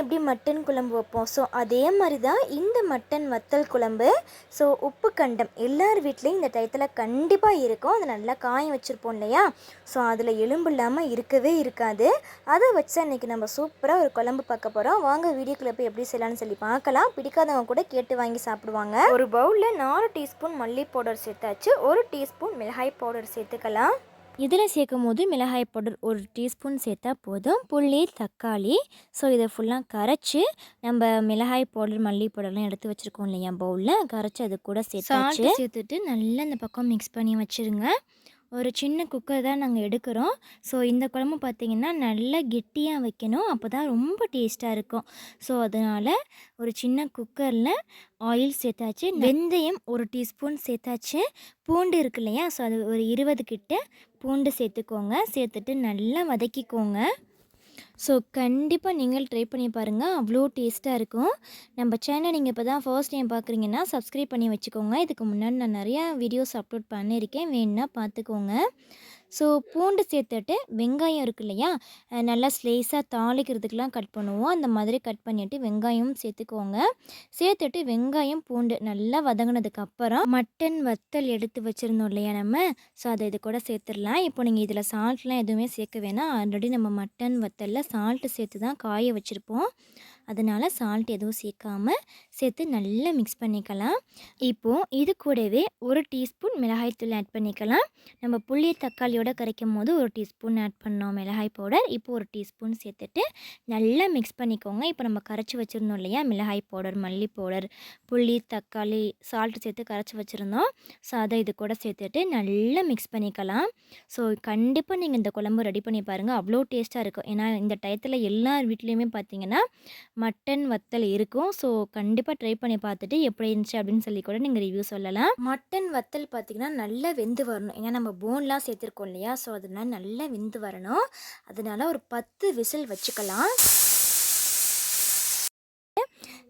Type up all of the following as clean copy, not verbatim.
எப்படி மட்டன் குழம்பு வைப்போம், ஸோ அதே மாதிரி தான் இந்த மட்டன் வத்தல் குழம்பு. ஸோ உப்பு கண்டம் எல்லார் வீட்லேயும் இந்த டயத்தில் கண்டிப்பாக இருக்கும். அதை நல்லா காய வச்சுருப்போம் இல்லையா, ஸோ அதில் எலும்பு இல்லாமல் இருக்கவே இருக்காது. அதை வச்சு அன்றைக்கி நம்ம சூப்பராக ஒரு குழம்பு பார்க்க போகிறோம். வாங்க வீடியோக்குள்ளே போய் எப்படி செய்யலாம்னு சொல்லி பார்க்கலாம். பிடிக்காதவங்க கூட கேட்டு வாங்கி சாப்பிடுவாங்க. ஒரு பவுலில் 4 டீஸ்பூன் மல்லி பவுடர் சேர்த்தாச்சு, 1 டீஸ்பூன் மிளகாய் பவுடர் சேர்த்துக்கலாம். இதில் சேர்க்கும் போது மிளகாய் பவுடர் 1 டீஸ்பூன் சேர்த்தா போதும். புளி, தக்காளி, ஸோ இதை ஃபுல்லாக கரைச்சி நம்ம மிளகாய் பவுடர் மல்லி பவுடர்லாம் எடுத்து வச்சுருக்கோம் இல்லையா பவுலில், கரைச்சி அது கூட சேர்த்துட்டு நல்லா இந்த பக்கம் மிக்ஸ் பண்ணி வச்சுருங்க. ஒரு சின்ன குக்கர் தான் நாங்கள் எடுக்கிறோம். ஸோ இந்த குழம்பு பார்த்திங்கன்னா நல்லா கெட்டியாக வைக்கணும், அப்போ தான் ரொம்ப டேஸ்ட்டாக இருக்கும். ஸோ அதனால் ஒரு சின்ன குக்கரில் ஆயில் சேர்த்தாச்சு, வெந்தயம் 1 டீஸ்பூன் சேர்த்தாச்சு, பூண்டு இருக்கு இல்லையா, ஸோ அது ஒரு 20 கிட்ட பூண்டு சேர்த்துக்கோங்க. சேர்த்துட்டு நல்லா வதக்கிக்கோங்க. ஸோ கண்டிப்பாக நீங்கள் ட்ரை பண்ணி பாருங்கள், அவ்வளோ டேஸ்ட்டாக இருக்கும். நம்ம சேனல் நீங்கள் இப்போ தான் ஃபர்ஸ்ட் டைம் பார்க்குறீங்கன்னா சப்ஸ்கிரைப் பண்ணி வச்சுக்கோங்க. இதுக்கு முன்னாடி நான் நிறையா வீடியோஸ் அப்லோட் பண்ணியிருக்கேன், வேணுன்னா பார்த்துக்கோங்க. ஸோ பூண்டு சேர்த்துட்டு வெங்காயம் இருக்கு இல்லையா, நல்லா ஸ்லைஸாக தாளிக்கிறதுக்கெலாம் கட் பண்ணுவோம், அந்த மாதிரி கட் பண்ணிவிட்டு வெங்காயம் சேர்த்துக்கோங்க. சேர்த்துட்டு வெங்காயம் பூண்டு நல்லா வதங்கினதுக்கப்புறம் மட்டன் வத்தல் எடுத்து வச்சுருந்தோம் இல்லையா நம்ம, ஸோ அதை இது கூட சேர்த்துடலாம். இப்போ நீங்கள் இதில் சால்ட்லாம் எதுவுமே சேர்க்க வேணாம், ஆல்ரெடி நம்ம மட்டன் வத்தலில் சால்ட்டு சேர்த்து தான் காய வச்சுருப்போம், அதனால் சால்ட் எதுவும் சேர்த்து நல்லா மிக்ஸ் பண்ணிக்கலாம். இப்போது இது கூடவே 1 டீஸ்பூன் மிளகாய்த்தூள் ஆட் பண்ணிக்கலாம். நம்ம புளி தக்காளியோட கரைக்கும் போது 1 டீஸ்பூன் ஆட் பண்ணோம் மிளகாய் பவுடர், இப்போ 1 டீஸ்பூன் சேர்த்துட்டு நல்லா மிக்ஸ் பண்ணிக்கோங்க. இப்போ நம்ம கரைச்சி வச்சுருந்தோம் இல்லையா மிளகாய் பவுடர், மல்லி பவுடர், புளி, தக்காளி, சால்ட்டு சேர்த்து கரைச்சி வச்சுருந்தோம், ஸோ அதை இது கூட சேர்த்துட்டு நல்லா மிக்ஸ் பண்ணிக்கலாம். ஸோ கண்டிப்பாக நீங்கள் இந்த குழம்பு ரெடி பண்ணி பாருங்கள், அவ்வளோ டேஸ்ட்டாக இருக்கும். ஏன்னா இந்த டயத்தில் எல்லார் வீட்லேயுமே பார்த்திங்கன்னா மட்டன் வத்தல் இருக்கும். ஸோ கண்டிப்பாக ட்ரை பண்ணி பார்த்துட்டு எப்படி இருந்துச்சு அப்படின்னு சொல்லி கூட நீங்கள் ரிவ்யூ சொல்லலாம். மட்டன் வத்தல் பார்த்திங்கன்னா நல்லா வெந்து வரணும், ஏன்னா நம்ம போன்லாம் சேர்த்துருக்கோம் இல்லையா, ஸோ அதனால் நல்லா வெந்து வரணும். அதனால் ஒரு 10 விசில் வச்சுக்கலாம்.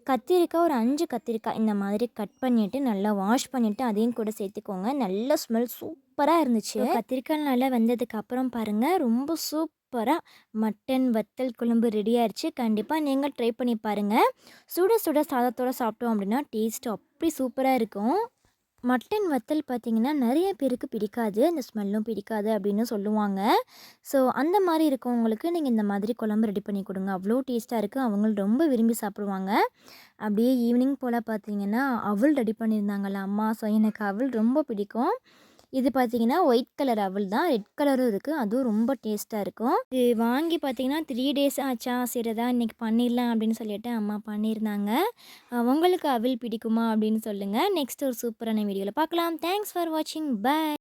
கத்திரிக்காய் ஒரு 5 கத்திரிக்காய் இந்த மாதிரி கட் பண்ணிவிட்டு நல்லா வாஷ் பண்ணிவிட்டு அதையும் கூட சேர்த்துக்கோங்க. நல்ல ஸ்மெல் சூப்பராக இருந்துச்சு. கத்திரிக்காய் நல்லா வெந்ததுக்கு அப்புறம் பாருங்கள், ரொம்ப சூப்பராக மட்டன் வத்தல் குழம்பு ரெடி ஆயிடுச்சு. கண்டிப்பாக நீங்கள் ட்ரை பண்ணி பாருங்கள். சுட சுட சாதத்தோடு சாப்பிட்டோம் அப்படின்னா டேஸ்ட்டு அப்படி சூப்பராக இருக்கும். மட்டன் வத்தல் பார்த்திங்கன்னா நிறைய பேருக்கு பிடிக்காது, அந்த ஸ்மெல்லும் பிடிக்காது அப்படின்னு சொல்லுவாங்க. ஸோ அந்த மாதிரி இருக்கவங்களுக்கு நீங்கள் இந்த மாதிரி குழம்பு ரெடி பண்ணி கொடுங்க, அவ்வளோ டேஸ்ட்டாக இருக்குது, அவங்களும் ரொம்ப விரும்பி சாப்பிடுவாங்க. அப்படியே ஈவினிங் போல் பார்த்திங்கன்னா அவல் ரெடி பண்ணியிருந்தாங்கள்ல அம்மா, ஸோ எனக்கு அவல் ரொம்ப பிடிக்கும். இது பார்த்திங்கன்னா ஒயிட் கலர் அவல் தான், ரெட் கலரும் இருக்குது, அதுவும் ரொம்ப டேஸ்ட்டாக இருக்கும். இது வாங்கி பார்த்திங்கன்னா 3 டேஸ் ஆச்சா, சரி தான் இன்றைக்கி பண்ணிடலாம் அப்படின்னு சொல்லிட்டு அம்மா பண்ணியிருந்தாங்க. உங்களுக்கு அவல் பிடிக்குமா அப்படின்னு சொல்லுங்கள். நெக்ஸ்ட் ஒரு சூப்பரான வீடியோவில் பார்க்கலாம். தேங்க்ஸ் ஃபார் வாட்சிங், பை.